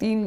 3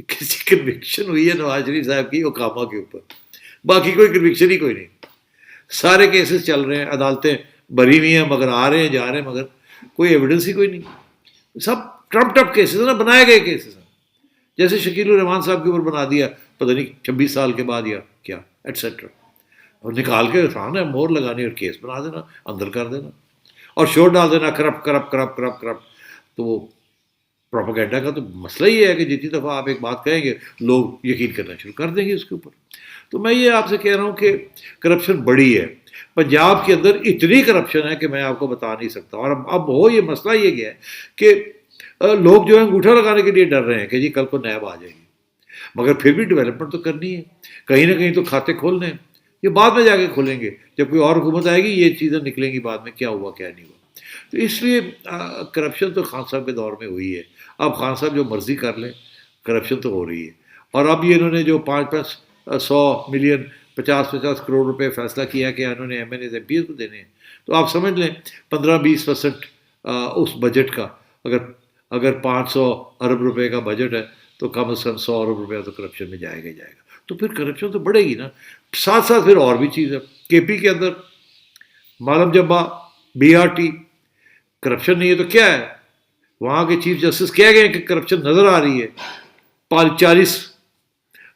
کسی کنوکشن ہوئی ہے نواز شریف صاحب کی اوکاما کے اوپر، باقی کوئی کنوکشن ہی کوئی نہیں. سارے کیسز چل رہے ہیں، عدالتیں بری ہوئی ہیں مگر آ رہے ہیں جا رہے ہیں، مگر کوئی ایویڈنس ہی کوئی نہیں. سب ٹرمپ ٹپ کیسز ہیں نا، بنائے گئے کیسز ہیں. جیسے شکیل الرحمان صاحب کے اوپر بنا دیا پتہ نہیں 26 سال کے بعد یا کیا ایٹسیٹرا، اور نکال کے آسان ہے مور لگانی اور کیس بنا دینا، اندر کر دینا اور شور ڈال دینا corrupt corrupt corrupt corrupt corrupt. تو وہ پروپیگنڈا کا تو مسئلہ ہی ہے کہ جتنی دفعہ آپ ایک بات کہیں گے لوگ یقین کرنا شروع کر دیں گے اس کے اوپر. تو میں یہ آپ سے کہہ رہا ہوں کہ کرپشن بڑی ہے پنجاب کے اندر، اتنی کرپشن ہے کہ میں آپ کو بتا نہیں سکتا. اور اب ہو یہ مسئلہ یہ گیا ہے کہ لوگ جو ہے انگوٹھا لگانے کے لیے ڈر رہے ہیں کہ جی کل کو نیب آ جائے گی، مگر پھر بھی ڈیولپمنٹ تو کرنی ہے، کہیں نہ کہیں تو کھاتے کھولنے ہیں. یہ بعد میں جا کے کھولیں گے جب کوئی اور حکومت آئے گی، یہ چیزیں نکلیں گی بعد میں کیا ہوا کیا نہیں ہوا. تو اس لیے کرپشن تو خان صاحب کے دور میں ہوئی ہے. اب خان صاحب جو مرضی کر لیں، کرپشن تو ہو رہی ہے. اور اب یہ انہوں نے جو 500 ملین 50 کروڑ روپے فیصلہ کیا کہ انہوں نے MNAs MPAs کو دینے ہیں، تو آپ سمجھ لیں 15-20% اس بجٹ کا، اگر 500 ارب روپے کا بجٹ ہے تو کم از کم 100 ارب روپیہ تو کرپشن میں جائے گا ہی جائے گا. تو پھر کرپشن تو بڑھے گی نا. ساتھ ساتھ پھر اور بھی چیز ہے، کے پی کے اندر مالم جبا بی آر ٹی، کرپشن نہیں ہے تو کیا ہے؟ وہاں کے چیف جسٹس کہہ گئے کہ کرپشن نظر آ رہی ہے. 40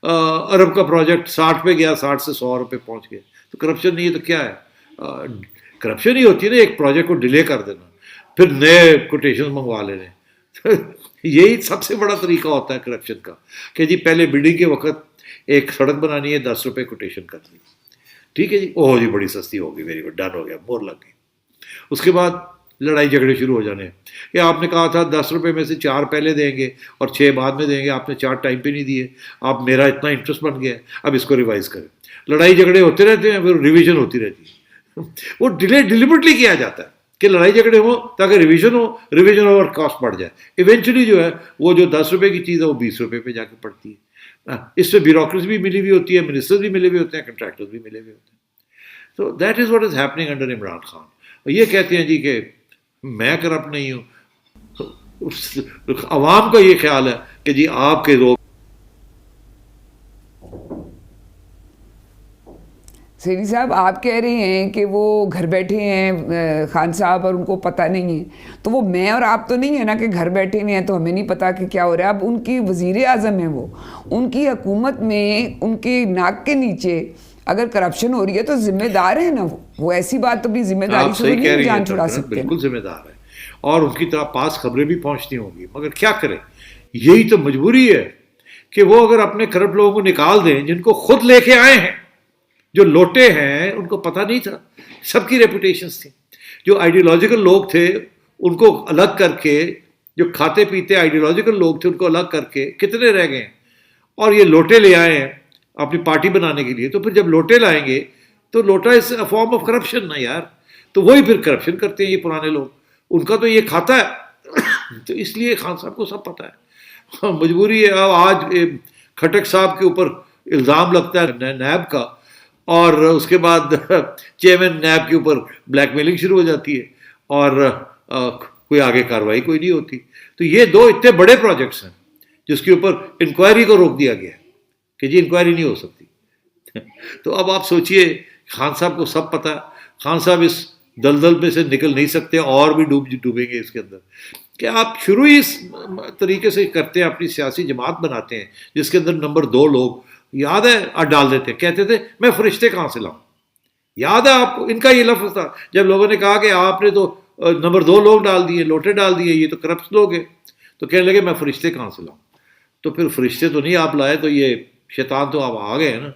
ارب کا پروجیکٹ 60 پہ گیا، 60 سے 100 ارب پہ پہنچ گیا. تو کرپشن نہیں ہے تو کیا ہے؟ کرپشن ہی ہوتی ہے نا ایک پروجیکٹ کو ڈیلے کر دینا، پھر نئے کوٹیشن منگوا لینے. یہی سب سے بڑا طریقہ ہوتا ہے کرپشن کا کہ جی پہلے بلڈنگ کے وقت ایک سڑک بنانی ہے، 10 روپے کوٹیشن کر دی، ٹھیک ہے جی، اوہ جی بڑی سستی ہوگی، ویری گڈ، ڈن ہو گیا، مور لگ گئی. اس کے بعد لڑائی جھگڑے شروع ہو جانے ہیں کہ آپ نے کہا تھا 10 روپے میں سے 4 پہلے دیں گے اور 6 بعد میں دیں گے، آپ نے 4 ٹائم پہ نہیں دیے، اب میرا اتنا انٹرسٹ بن گیا ہے، اب اس کو ریوائز کریں. لڑائی جھگڑے ہوتے رہتے ہیں، پھر ریویژن ہوتی رہتی ہے. وہ ڈیلیبریٹلی کیا جاتا ہے کہ لڑائی جھگڑے ہوں تاکہ ریویژن ہو اور کاسٹ بڑھ جائے. ایونچولی جو ہے وہ جو 10 روپے کی چیز ہے وہ 20 روپے پہ جا کے پڑتی ہے. اس سے بیوروکریسی بھی ملی ہوئی ہوتی ہے، منسٹر بھی ملے ہوئے ہوتے ہیں، کنٹریکٹر بھی ملے ہوئے ہوتے ہیں. تو that is what is happening under Imran Khan. یہ کہتے ہیں جی کہ میں کرپٹ نہیں ہوں، عوام کا یہ خیال ہے کہ جی آپ کے لوگ. سیری صاحب آپ کہہ رہے ہیں کہ وہ گھر بیٹھے ہیں خان صاحب اور ان کو پتہ نہیں ہے، تو وہ میں اور آپ تو نہیں ہے نا کہ گھر بیٹھے ہوئے ہیں تو ہمیں نہیں پتہ کہ کیا ہو رہا ہے. اب ان کی وزیر اعظم ہیں، وہ ان کی حکومت میں ان کے ناک کے نیچے اگر کرپشن ہو رہی ہے تو ذمہ دار ہیں نا وہ ایسی بات تو بھی ذمہ داری سے نہیں جان چھڑا سکتے. بالکل ذمہ دار ہے اور ان کی طرح پاس خبریں بھی پہنچتی ہوں گی، مگر کیا کریں، یہی تو مجبوری ہے کہ وہ اگر اپنے کرپٹ لوگوں کو نکال دیں جن کو خود لے کے آئے ہیں. جو لوٹے ہیں ان کو پتہ نہیں تھا، سب کی ریپوٹیشنز تھیں. جو آئیڈیالوجیکل لوگ تھے ان کو الگ کر کے، جو کھاتے پیتے آئیڈیالوجیکل لوگ تھے ان کو الگ کر کے کتنے رہ گئے ہیں. اور یہ لوٹے لے آئے ہیں اپنی پارٹی بنانے کے لیے. تو پھر جب لوٹے لائیں گے تو لوٹا از اے فارم آف کرپشن نا یار. تو وہی پھر کرپشن کرتے ہیں یہ پرانے لوگ، ان کا تو یہ کھاتا ہے. تو اس لیے خان صاحب کو سب پتہ ہے، مجبوری ہے. اب آج کھٹک صاحب کے اوپر الزام لگتا ہے نیب کا، اور اس کے بعد چیئرمین نیب کے اوپر بلیک میلنگ شروع ہو جاتی ہے اور کوئی آگے کارروائی کوئی نہیں ہوتی. تو یہ 2 اتنے بڑے پروجیکٹس ہیں جس کے اوپر انکوائری کو روک دیا گیا ہے کہ جی انکوائری نہیں ہو سکتی. تو اب آپ سوچئے خان صاحب کو سب پتہ ہے، خان صاحب اس دلدل میں سے نکل نہیں سکتے اور بھی ڈوبیں گے اس کے اندر. کہ آپ شروع ہی اس طریقے سے کرتے ہیں، اپنی سیاسی جماعت بناتے ہیں جس کے اندر نمبر 2 لوگ، یاد ہے ڈال دیتے، کہتے تھے میں فرشتے کہاں سے لاؤں. یاد ہے آپ کو ان کا یہ لفظ تھا جب لوگوں نے کہا کہ آپ نے تو نمبر 2 لوگ ڈال دیے، لوٹے ڈال دیے، یہ تو کرپٹ لوگ ہیں. تو کہنے لگے میں فرشتے کہاں سے لاؤں. تو پھر فرشتے تو نہیں آپ لائے، تو یہ شیطان تو آپ آ گئے ہیں نا.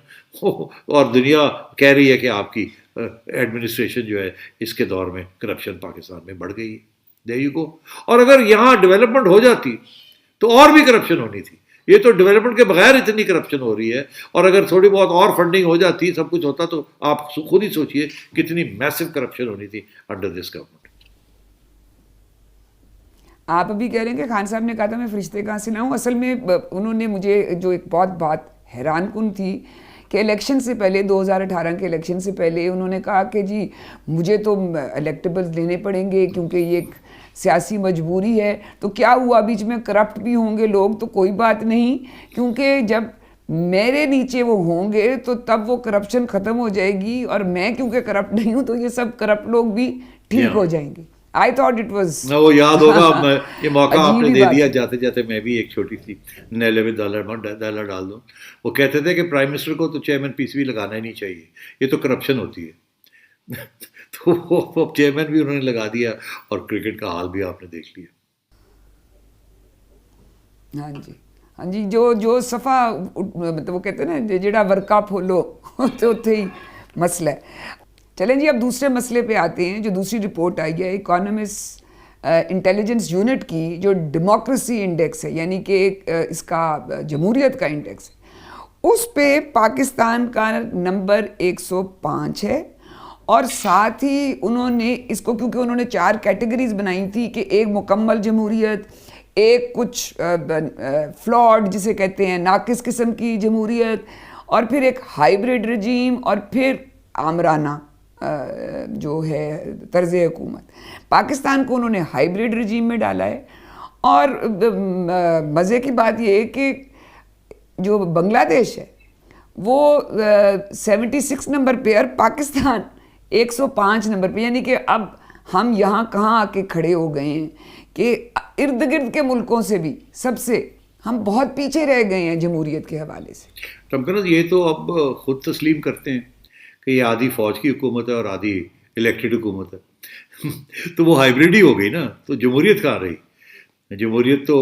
اور دنیا کہہ رہی ہے کہ آپ کی ایڈمنسٹریشن جو ہے اس کے دور میں کرپشن پاکستان میں بڑھ گئی ہے. There you go. اور اگر یہاں ڈیولپمنٹ ہو جاتی تو اور بھی کرپشن ہونی تھی. یہ تو ڈیولپمنٹ کے بغیر اتنی کرپشن ہو رہی ہے، اور اگر تھوڑی بہت اور فنڈنگ ہو جاتی، سب کچھ ہوتا، تو آپ خود ہی سوچئے کتنی میسو کرپشن ہونی تھی انڈر دس گورنمنٹ. آپ ابھی کہہ رہے ہیں کہ خان صاحب نے کہا تھا میں فرشتے کہاں سے لاؤں. اصل میں انہوں نے مجھے جو ایک بہت بات حیران کن تھی کہ الیکشن سے پہلے 2018 کے الیکشن سے پہلے انہوں نے کہا کہ جی مجھے تو الیکٹیبلز لینے پڑیں گے کیونکہ یہ سیاسی مجبوری ہے. تو کیا ہوا بیچ میں کرپٹ بھی ہوں گے لوگ تو کوئی بات نہیں, کیونکہ جب میرے نیچے وہ ہوں گے تو تب وہ کرپشن ختم ہو جائے گی, اور میں کیونکہ کرپٹ نہیں ہوں تو یہ سب کرپٹ لوگ بھی ٹھیک ہو جائیں گے. I thought it was وہ یاد ہوگا یہ موقع آپ نے عجیب ہی دے بات دیا, ہے. جاتے جاتے میں بھی ایک چھوٹی سی نیلے میں ڈالر ڈال دوں. وہ کہتے تھے کہ پرائم منسٹر کو تو چیئرمین پی سی بی لگانا ہی نہیں چاہیے, یہ تو کرپشن ہوتی ہے. تو وہ چیئرمین بھی انہوں نے لگا دیا, اور کرکٹ کا حال بھی آپ نے دیکھ لیا. ہاں جی ہاں جی, جو صفا مطلب وہ کہتے ہیں نا جڑا ورکا پھولو تو اتنے ہی مسئلہ ہے. چلیں جی اب دوسرے مسئلے پہ آتے ہیں. جو دوسری رپورٹ آئی ہے اکانومسٹ انٹیلیجنس یونٹ کی, جو ڈیموکریسی انڈیکس ہے, یعنی کہ ایک اس کا جمہوریت کا انڈیکس ہے, اس پہ پاکستان کا نمبر 105 ہے. اور ساتھ ہی انہوں نے اس کو, کیونکہ انہوں نے 4 کیٹیگریز بنائی تھی کہ ایک مکمل جمہوریت, ایک کچھ فلاڈ جسے کہتے ہیں ناقص قسم کی جمہوریت, اور پھر ایک ہائیبریڈ رجیم, اور پھر آمرانہ جو ہے طرز حکومت. پاکستان کو انہوں نے ہائیبریڈ رجیم میں ڈالا ہے. اور مزے کی بات یہ ہے کہ جو بنگلہ دیش ہے وہ 76 نمبر پہ, اور پاکستان 105 نمبر پہ. یعنی کہ اب ہم یہاں کہاں آ کے کھڑے ہو گئے ہیں کہ ارد گرد کے ملکوں سے بھی سب سے ہم بہت پیچھے رہ گئے ہیں جمہوریت کے حوالے سے. ٹمکنز یہ تو اب خود تسلیم کرتے ہیں کہ یہ آدھی فوج کی حکومت ہے اور آدھی الیکٹڈ حکومت ہے. تو وہ ہائیبریڈ ہی ہو گئی نا, تو جمہوریت کہاں رہی؟ جمہوریت تو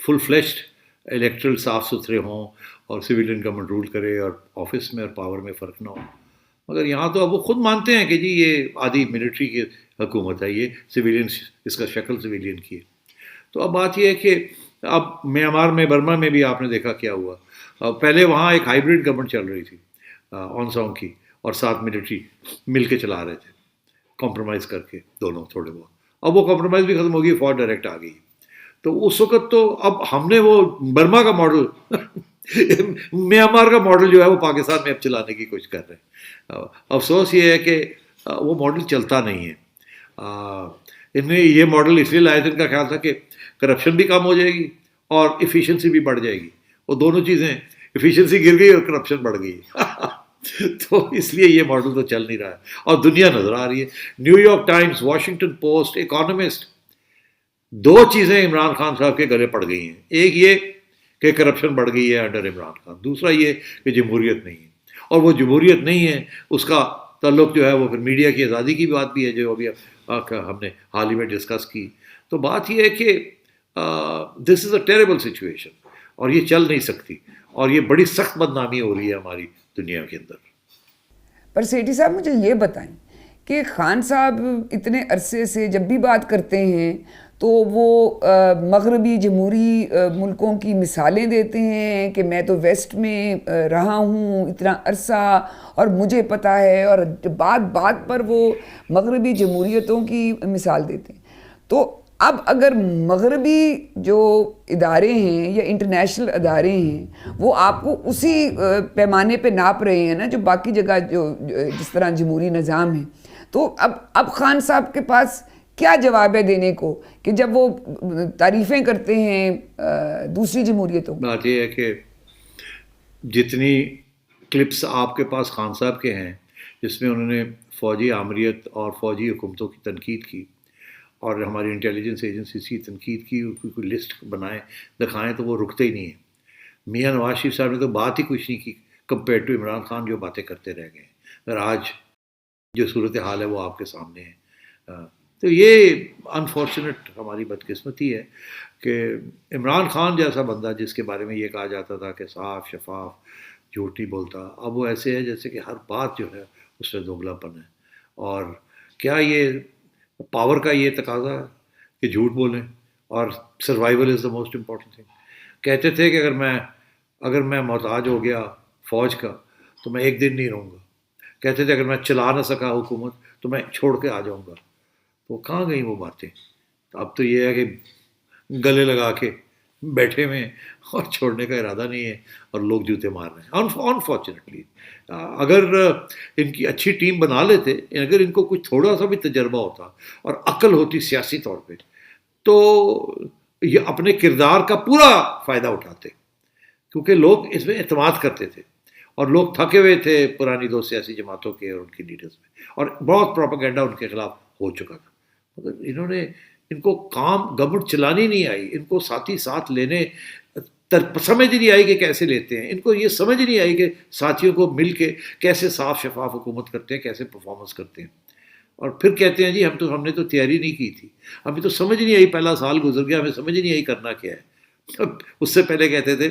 فل فلیشڈ الیکٹرل صاف ستھرے ہوں اور سویلین گورنمنٹ رول کرے اور آفس میں اور پاور میں فرق نہ ہو. مگر یہاں تو اب وہ خود مانتے ہیں کہ جی یہ آدھی ملٹری کی حکومت ہے, یہ سویلین, اس کا شکل سویلین کی ہے. تو اب بات یہ ہے کہ اب میانمار میں, برما میں بھی آپ نے دیکھا کیا ہوا. پہلے وہاں ایک ہائیبریڈ گورنمنٹ چل رہی تھی آن سانگ کی, اور ساتھ ملٹری مل کے چلا رہے تھے, کمپرومائز کر کے دونوں تھوڑے بہت. اب وہ کمپرومائز بھی ختم ہو گئی, فوج ڈائریکٹ آ گئی. تو اس وقت تو اب ہم نے وہ برما کا ماڈل میانمار کا ماڈل جو ہے وہ پاکستان میں اب چلانے کی کوشش کر رہے ہیں. افسوس یہ ہے کہ وہ ماڈل چلتا نہیں ہے. ان نے یہ ماڈل اس لیے لائے تھے, ان کا خیال تھا کہ کرپشن بھی کم ہو جائے گی اور ایفیشنسی بھی بڑھ جائے گی. وہ دونوں چیزیں, ایفیشنسی گر گئی اور کرپشن بڑھ گئی. تو اس لیے یہ ماڈل تو چل نہیں رہا ہے, اور دنیا نظر آ رہی ہے. New York Times, Washington post, economist, 2 چیزیں عمران خان صاحب کے گلے پڑ گئی ہیں. ایک یہ کہ کرپشن بڑھ گئی ہے انڈر عمران خان, دوسرا یہ کہ جمہوریت نہیں ہے. اور وہ جمہوریت نہیں ہے, اس کا تعلق جو ہے وہ پھر میڈیا کی آزادی کی بات بھی ہے, جو ابھی ہم نے حال ہی میں ڈسکس کی. تو بات یہ ہے کہ دس از اے ٹیریبل سچویشن, اور یہ چل نہیں سکتی, اور یہ بڑی سخت بدنامی ہو رہی ہے ہماری دنیا کے اندر. پر سیٹھی صاحب مجھے یہ بتائیں کہ خان صاحب اتنے عرصے سے جب بھی بات کرتے ہیں تو وہ مغربی جمہوری ملکوں کی مثالیں دیتے ہیں کہ میں تو ویسٹ میں رہا ہوں اتنا عرصہ اور مجھے پتہ ہے, اور بات بات پر وہ مغربی جمہوریتوں کی مثال دیتے ہیں. تو اب اگر مغربی جو ادارے ہیں یا انٹرنیشنل ادارے ہیں وہ آپ کو اسی پیمانے پہ ناپ رہے ہیں نا جو باقی جگہ جو جس طرح جمہوری نظام ہے, تو اب خان صاحب کے پاس کیا جواب ہے دینے کو کہ جب وہ تعریفیں کرتے ہیں دوسری جمہوریتوں؟ بات یہ ہے کہ جتنی کلپس آپ کے پاس خان صاحب کے ہیں جس میں انہوں نے فوجی آمریت اور فوجی حکومتوں کی تنقید کی اور ہماری انٹیلیجنس ایجنسیز کی تنقید کی, کوئی لسٹ بنائیں دکھائیں, تو وہ رکتے ہی نہیں ہیں. میاں نواز شریف صاحب نے تو بات ہی کچھ نہیں کی کمپیئر ٹو عمران خان, جو باتیں کرتے رہ گئے. اگر آج جو صورتحال ہے وہ آپ کے سامنے ہے, تو یہ انفارچونیٹ ہماری بدقسمتی ہے کہ عمران خان جیسا بندہ جس کے بارے میں یہ کہا جاتا تھا کہ صاف شفاف جھوٹ نہیں بولتا, اب وہ ایسے ہے جیسے کہ ہر بات جو ہے اس میں دوگلا پن ہے. اور کیا یہ پاور کا یہ تقاضا ہے کہ جھوٹ بولیں, اور survival is the most important thing. کہتے تھے کہ اگر میں محتاج ہو گیا فوج کا تو میں 1 دن نہیں رہوں گا. کہتے تھے اگر میں چلا نہ سکا حکومت تو میں چھوڑ کے آ جاؤں گا. تو کہاں گئیں وہ باتیں؟ اب تو یہ ہے کہ گلے لگا کے بیٹھے ہوئے اور چھوڑنے کا ارادہ نہیں ہے, اور لوگ جوتے مار رہے ہیں. انفارچونیٹلی اگر ان کی اچھی ٹیم بنا لیتے, اگر ان کو کچھ تھوڑا سا بھی تجربہ ہوتا اور عقل ہوتی سیاسی طور پہ, تو یہ اپنے کردار کا پورا فائدہ اٹھاتے، کیونکہ لوگ اس میں اعتماد کرتے تھے اور لوگ تھکے ہوئے تھے پرانی دو سیاسی جماعتوں کے اور ان کی لیڈرز میں، اور بہت پروپیگنڈا ان کے خلاف ہو چکا تھا، مگر ان کو کام گورنمنٹ چلانی نہیں آئی، ان کو ساتھی ساتھ لینے سمجھ نہیں آئی کہ کیسے لیتے ہیں، ان کو یہ سمجھ نہیں آئی کہ ساتھیوں کو مل کے کیسے صاف شفاف حکومت کرتے ہیں، کیسے پرفارمنس کرتے ہیں، اور پھر کہتے ہیں جی ہم نے تو تیاری نہیں کی تھی، ہمیں تو سمجھ نہیں آئی، پہلا سال گزر گیا، ہمیں سمجھ نہیں آئی کرنا کیا ہے۔ اس سے پہلے کہتے تھے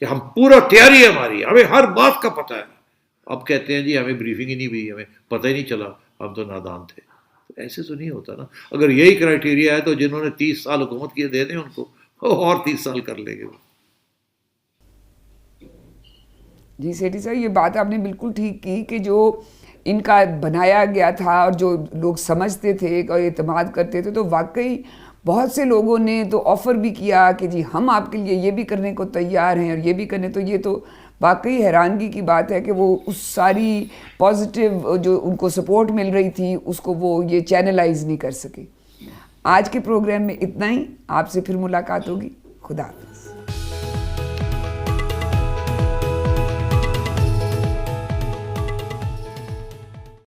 کہ ہم پورا تیاری ہے ہماری، ہمیں ہر بات کا پتہ ہے، اب کہتے ہیں جی ہمیں بریفنگ ہی نہیں ہوئی، ہمیں پتہ ہی نہیں چلا، ہم تو نادان تھے۔ ایسے تو نہیں ہوتا نا، اگر یہی کرائٹیریا ہے تو جنہوں نے 30 سال حکومت کیے دے دیں ان کو، اور 30 سال کر لیں گے وہ۔ جی سیٹھی صاحب، یہ بات آپ نے بالکل ٹھیک کی کہ جو ان کا بنایا گیا تھا اور جو لوگ سمجھتے تھے اور اعتماد کرتے تھے، تو واقعی بہت سے لوگوں نے تو آفر بھی کیا کہ جی ہم آپ کے لیے یہ بھی کرنے کو تیار ہیں اور یہ بھی کرنے، تو یہ تو واقعی حیرانگی کی بات ہے کہ وہ اس ساری پازیٹیو جو ان کو سپورٹ مل رہی تھی اس کو وہ یہ چینلائز نہیں کر سکے۔ آج کے پروگرام میں اتنا ہی، آپ سے پھر ملاقات ہوگی، خدا حافظ۔